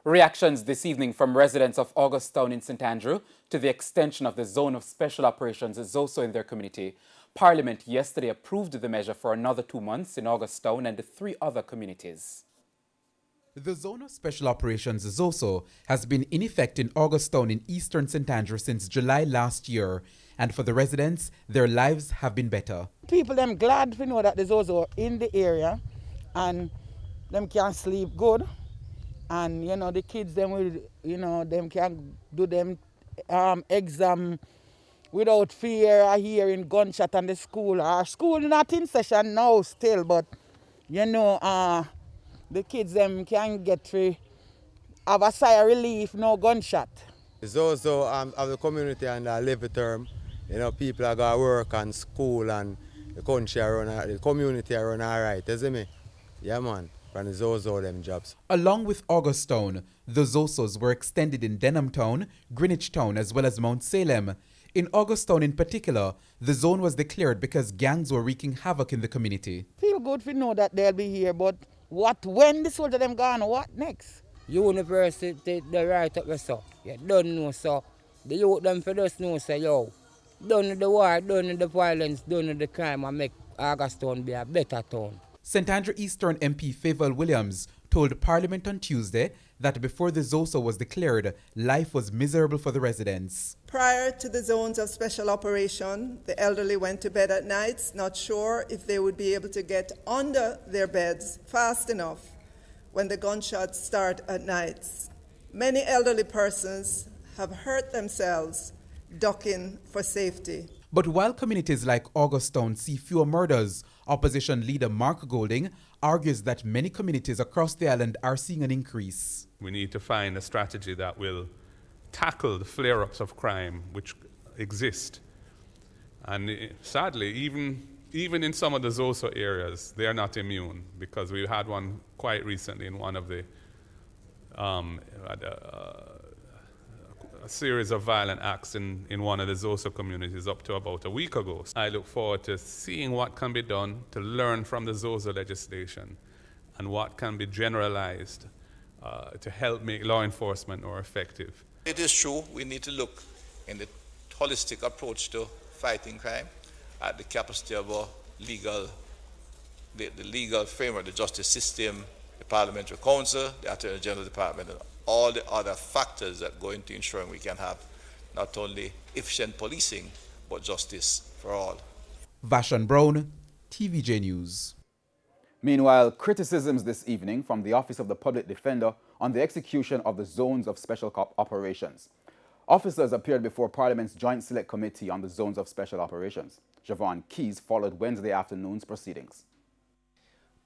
Reactions this evening from residents of Augustown in St. Andrew to the extension of the Zone of Special Operations ZOSO in their community. Parliament yesterday approved the measure for another 2 months in Augustown and the 3 other communities. The Zone of Special Operations ZOSO has been in effect in Augustown in eastern St. Andrew since July last year, and for the residents, their lives have been better. People them glad to know that the ZOSO in the area and them can sleep good. And, the kids, them will, them can do them exam without fear of hearing gunshot in the school. Our school not in session now still, but, the kids, them can get to have a sigh of relief, no gunshot. It's also of the community and live the term. People are going to work and school and the country around, the community around all right, you see me? Yeah, man. From the ZOSO them jobs. Along with Augustown, the ZOSOs were extended in Denham Town, Greenwich Town, as well as Mount Salem. In Augustown in particular, the zone was declared because gangs were wreaking havoc in the community. Feel good to know that they'll be here, but when the soldier them gone, what next? University, the right up there, so. You don't know, so. The youth them for just know, say, yo, don't know the war, don't know the violence, don't know the crime, and make Augustown be a better town. St. Andrew Eastern MP Favour Williams told Parliament on Tuesday that before the ZOSO was declared, life was miserable for the residents. Prior to the zones of special operation, the elderly went to bed at nights, not sure if they would be able to get under their beds fast enough when the gunshots start at nights. Many elderly persons have hurt themselves ducking for safety. But while communities like Augustown see fewer murders, opposition leader Mark Golding argues that many communities across the island are seeing an increase. We need to find a strategy that will tackle the flare-ups of crime which exist. And sadly, even in some of the ZOSO areas, they are not immune, because we had one quite recently in one of the a series of violent acts in one of the ZOSO communities up to about a week ago. I look forward to seeing what can be done to learn from the ZOSO legislation and what can be generalized to help make law enforcement more effective. It is true we need to look in the holistic approach to fighting crime at the capacity of our the legal framework, the justice system, the Parliamentary Council, the Attorney General Department, and all the other factors that go into ensuring we can have not only efficient policing, but justice for all. Vashon Brown, TVJ News. Meanwhile, criticisms this evening from the Office of the Public Defender on the execution of the Zones of Special Operations. Officers appeared before Parliament's Joint Select Committee on the Zones of Special Operations. Javon Keys followed Wednesday afternoon's proceedings.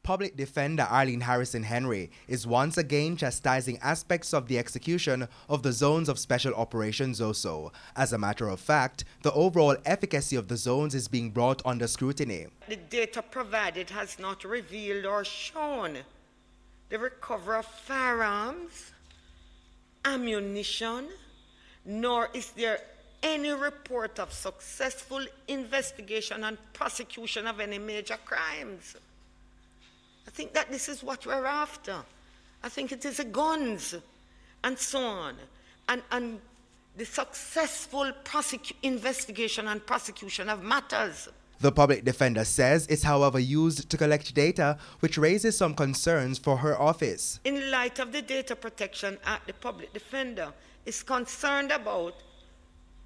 Public Defender Arlene Harrison Henry is once again chastising aspects of the execution of the Zones of Special Operations ZOSO. As a matter of fact, the overall efficacy of the zones is being brought under scrutiny. The data provided has not revealed or shown the recovery of firearms, ammunition, nor is there any report of successful investigation and prosecution of any major crimes. I think that this is what we're after. I think it is the guns and so on, and the successful investigation and prosecution of matters. The public defender says it's however used to collect data, which raises some concerns for her office. In light of the Data Protection Act, the public defender is concerned about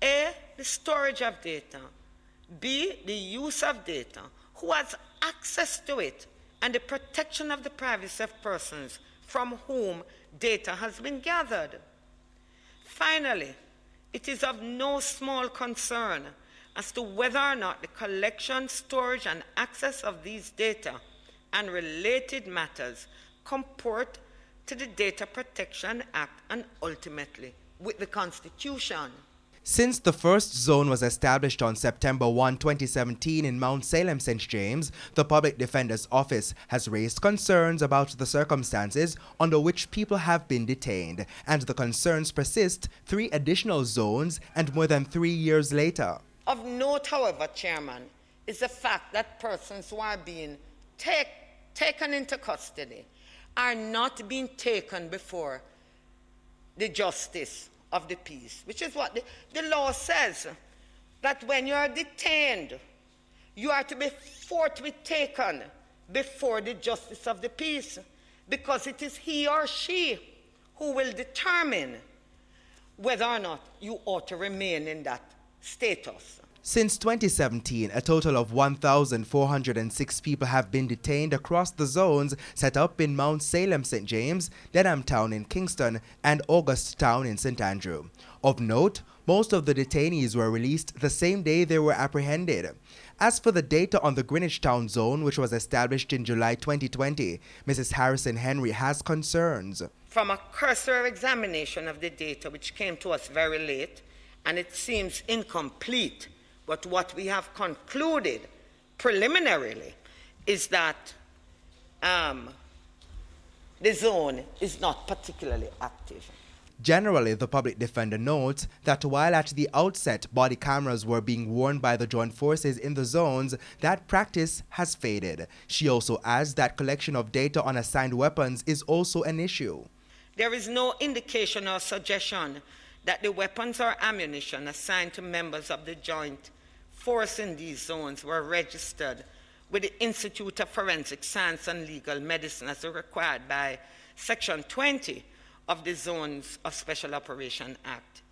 A, the storage of data, B, the use of data, who has access to it, and the protection of the privacy of persons from whom data has been gathered. Finally, it is of no small concern as to whether or not the collection, storage, and access of these data and related matters comport to the Data Protection Act and ultimately with the Constitution. Since the first zone was established on September 1, 2017 in Mount Salem, St. James, the Public Defender's Office has raised concerns about the circumstances under which people have been detained, and the concerns persist 3 additional zones and more than 3 years later. Of note, however, Chairman, is the fact that persons who are being taken into custody are not being taken before the justice of the peace, which is what the law says, that when you are detained, you are to be forthwith taken before the justice of the peace, because it is he or she who will determine whether or not you ought to remain in that status. Since 2017, a total of 1,406 people have been detained across the zones set up in Mount Salem, St. James, Denham Town in Kingston, and August Town in St. Andrew. Of note, most of the detainees were released the same day they were apprehended. As for the data on the Greenwich Town zone, which was established in July 2020, Mrs. Harrison Henry has concerns. From a cursory examination of the data, which came to us very late, and it seems incomplete, but what we have concluded preliminarily is that the zone is not particularly active. Generally, the public defender notes that while at the outset body cameras were being worn by the joint forces in the zones, that practice has faded. She also adds that collection of data on assigned weapons is also an issue. There is no indication or suggestion that the weapons or ammunition assigned to members of the joint force in these zones were registered with the Institute of Forensic Science and Legal Medicine as required by Section 20 of the Zones of Special Operation Act.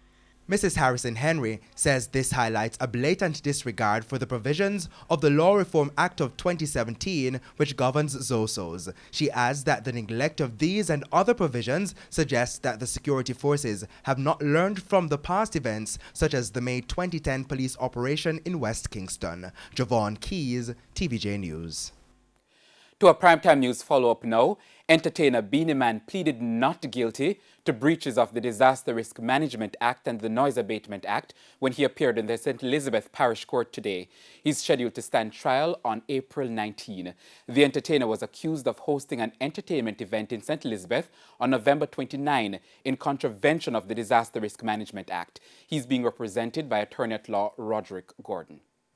Mrs. Harrison Henry says this highlights a blatant disregard for the provisions of the Law Reform Act of 2017, which governs ZOSOs. She adds that the neglect of these and other provisions suggests that the security forces have not learned from the past events, such as the May 2010 police operation in West Kingston. Javon Keys, TVJ News. To a primetime news follow-up now, entertainer Beanie Man pleaded not guilty to breaches of the Disaster Risk Management Act and the Noise Abatement Act when he appeared in the St. Elizabeth Parish Court today. He's scheduled to stand trial on April 19. The entertainer was accused of hosting an entertainment event in St. Elizabeth on November 29 in contravention of the Disaster Risk Management Act. He's being represented by attorney-at-law Roderick Gordon.